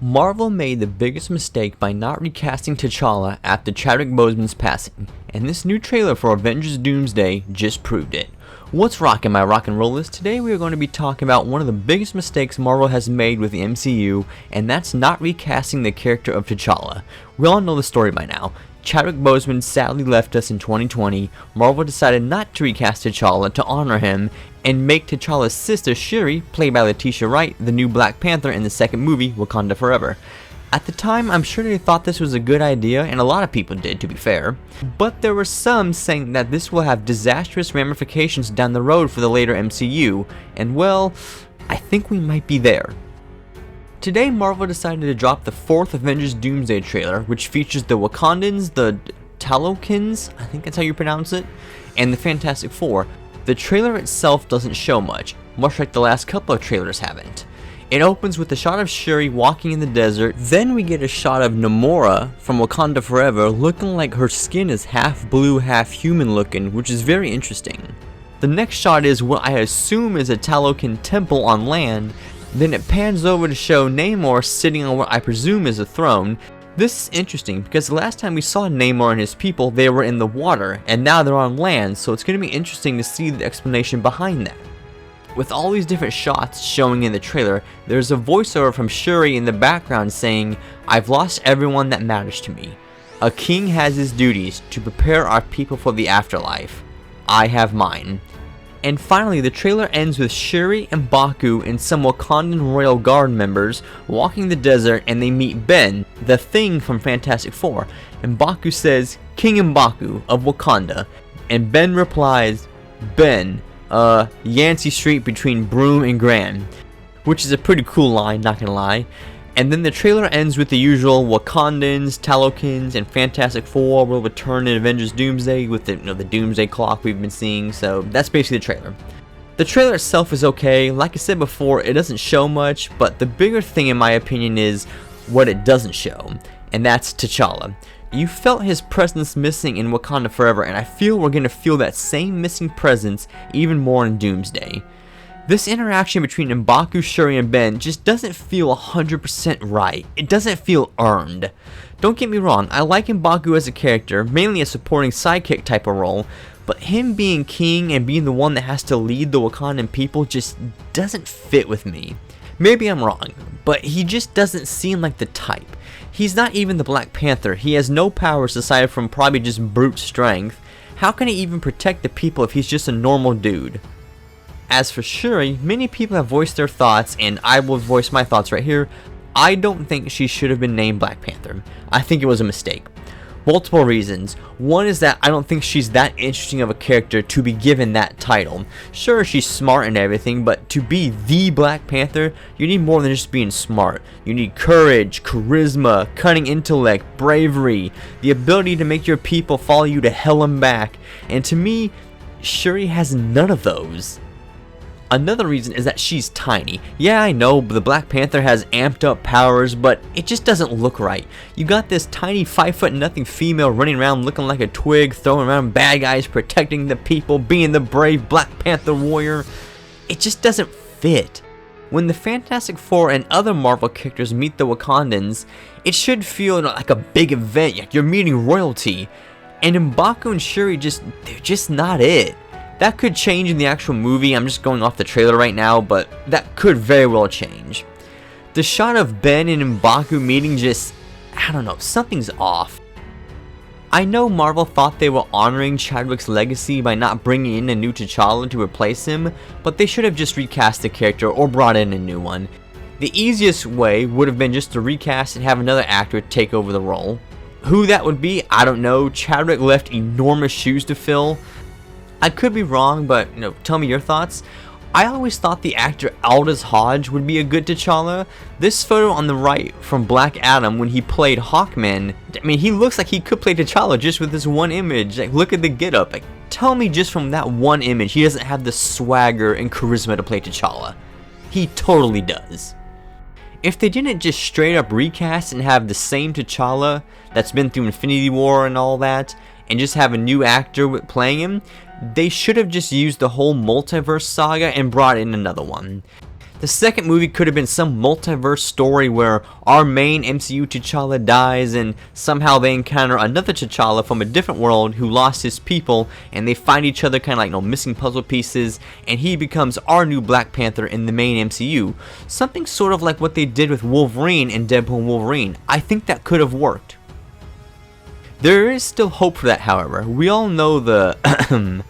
Marvel made the biggest mistake by not recasting T'Challa after Chadwick Boseman's passing, and this new trailer for Avengers Doomsday just proved it. What's rockin', my rock and rollers? Today we are going to be talking about one of the biggest mistakes Marvel has made with the MCU, and that's not recasting the character of T'Challa. We all know the story by now. Chadwick Boseman sadly left us in 2020. Marvel decided not to recast T'Challa to honor him and make T'Challa's sister Shuri, played by Letitia Wright, the new Black Panther in the second movie, Wakanda Forever. At the time, I'm sure they thought this was a good idea, and a lot of people did, to be fair. But there were some saying that this will have disastrous ramifications down the road for the later MCU, and well, I think we might be there. Today, Marvel decided to drop the 4th Avengers Doomsday trailer, which features the Wakandans, the Talokans, I think that's how you pronounce it, and the Fantastic Four. The trailer itself doesn't show much like the last couple of trailers haven't. It opens with a shot of Shuri walking in the desert, then we get a shot of Namora from Wakanda Forever looking like her skin is half blue, half human looking, which is very interesting. The next shot is what I assume is a Talokan temple on land. Then it pans over to show Namor sitting on what I presume is a throne. This is interesting because the last time we saw Namor and his people, they were in the water, and now they're on land, so it's going to be interesting to see the explanation behind that. With all these different shots showing in the trailer, there's a voiceover from Shuri in the background saying, "I've lost everyone that matters to me. A king has his duties to prepare our people for the afterlife. I have mine." And finally, the trailer ends with Shuri and Baku and some Wakandan Royal Guard members walking the desert, and they meet Ben, the Thing from Fantastic Four. And Baku says, "King M'Baku of Wakanda." And Ben replies, "Ben, Yancey Street between Broome and Grand," which is a pretty cool line, not gonna lie. And then the trailer ends with the usual Wakandans, Talokans, and Fantastic Four will return in Avengers Doomsday with the Doomsday clock we've been seeing, so that's basically the trailer. The trailer itself is okay. Like I said before, it doesn't show much, but the bigger thing in my opinion is what it doesn't show, and that's T'Challa. You felt his presence missing in Wakanda Forever, and I feel we're going to feel that same missing presence even more in Doomsday. This interaction between M'Baku, Shuri, and Ben just doesn't feel 100% right. It doesn't feel earned. Don't get me wrong, I like M'Baku as a character, mainly a supporting sidekick type of role, but him being king and being the one that has to lead the Wakandan people just doesn't fit with me. Maybe I'm wrong, but he just doesn't seem like the type. He's not even the Black Panther. He has no powers aside from probably just brute strength. How can he even protect the people if he's just a normal dude? As for Shuri, many people have voiced their thoughts, and I will voice my thoughts right here. I don't think she should have been named Black Panther. I think it was a mistake. Multiple reasons. One is that I don't think she's that interesting of a character to be given that title. Sure, she's smart and everything, but to be the Black Panther, you need more than just being smart. You need courage, charisma, cunning intellect, bravery, the ability to make your people follow you to hell and back. And to me, Shuri has none of those. Another reason is that she's tiny. Yeah, I know the Black Panther has amped up powers, but it just doesn't look right. You got this tiny 5'0" female running around looking like a twig, throwing around bad guys, protecting the people, being the brave Black Panther warrior. It just doesn't fit. When the Fantastic Four and other Marvel characters meet the Wakandans, it should feel like a big event, like you're meeting royalty. And M'Baku and Shuri they're just not it. That could change in the actual movie. I'm just going off the trailer right now, but that could very well change. The shot of Ben and M'Baku meeting I don't know, something's off. I know Marvel thought they were honoring Chadwick's legacy by not bringing in a new T'Challa to replace him, but they should have just recast the character or brought in a new one. The easiest way would have been just to recast and have another actor take over the role. Who that would be, I don't know. Chadwick left enormous shoes to fill. I could be wrong, but tell me your thoughts. I always thought the actor Aldous Hodge would be a good T'Challa. This photo on the right from Black Adam when he played Hawkman, I mean, he looks like he could play T'Challa just with this one image. Like, look at the getup. Like, tell me just from that one image he doesn't have the swagger and charisma to play T'Challa. He totally does. If they didn't just straight up recast and have the same T'Challa that's been through Infinity War and all that, and just have a new actor playing him, they should have just used the whole multiverse saga and brought in another one. The second movie could have been some multiverse story where our main MCU T'Challa dies and somehow they encounter another T'Challa from a different world who lost his people, and they find each other kind of like missing puzzle pieces, and he becomes our new Black Panther in the main MCU. Something sort of like what they did with Wolverine in Deadpool and Wolverine. I think that could have worked. There is still hope for that, however. We all know the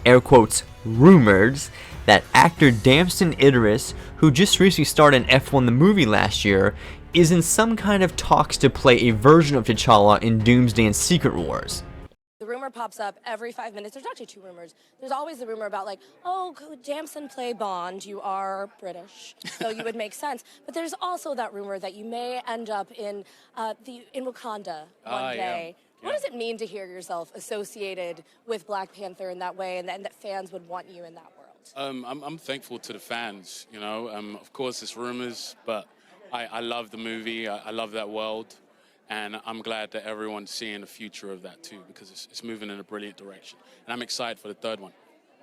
air quotes rumors that actor Damson Idris, who just recently starred in F1 the movie last year, is in some kind of talks to play a version of T'Challa in Doomsday and Secret Wars. The rumor pops up every 5 minutes. There's actually 2 rumors. There's always the rumor about like, oh, could Damson play Bond? You are British, so you would make sense. But there's also that rumor that you may end up in Wakanda one day. Yeah. What does it mean to hear yourself associated with Black Panther in that way, and that fans would want you in that world? I'm thankful to the fans, you know. Of course, it's rumors, but I love the movie. I love that world, and I'm glad that everyone's seeing the future of that too, because it's moving in a brilliant direction. And I'm excited for the third one.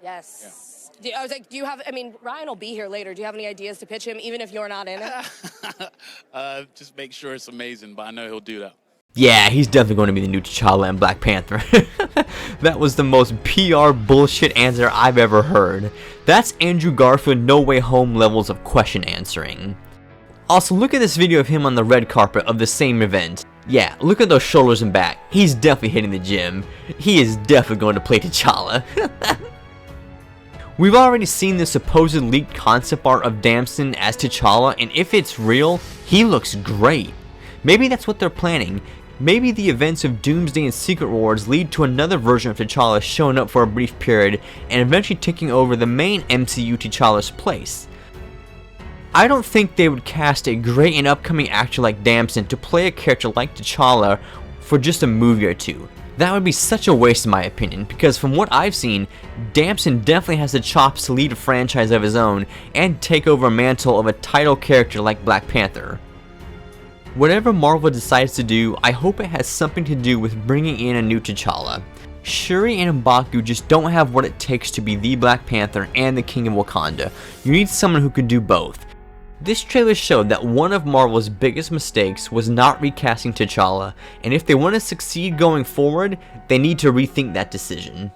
Yes. Yeah. I was like, do you have? I mean, Ryan will be here later. Do you have any ideas to pitch him, even if you're not in it? Just make sure it's amazing, but I know he'll do that. Yeah, he's definitely going to be the new T'Challa and Black Panther. That was the most PR bullshit answer I've ever heard. That's Andrew Garfield No Way Home levels of question answering. Also, look at this video of him on the red carpet of the same event. Yeah, look at those shoulders and back. He's definitely hitting the gym. He is definitely going to play T'Challa. We've already seen the supposed leaked concept art of Damson as T'Challa, and if it's real, he looks great. Maybe that's what they're planning. Maybe the events of Doomsday and Secret Wars lead to another version of T'Challa showing up for a brief period and eventually taking over the main MCU T'Challa's place. I don't think they would cast a great and upcoming actor like Damson to play a character like T'Challa for just a movie or two. That would be such a waste in my opinion, because from what I've seen, Damson definitely has the chops to lead a franchise of his own and take over a mantle of a title character like Black Panther. Whatever Marvel decides to do, I hope it has something to do with bringing in a new T'Challa. Shuri and M'Baku just don't have what it takes to be the Black Panther and the King of Wakanda. You need someone who can do both. This trailer showed that one of Marvel's biggest mistakes was not recasting T'Challa, and if they want to succeed going forward, they need to rethink that decision.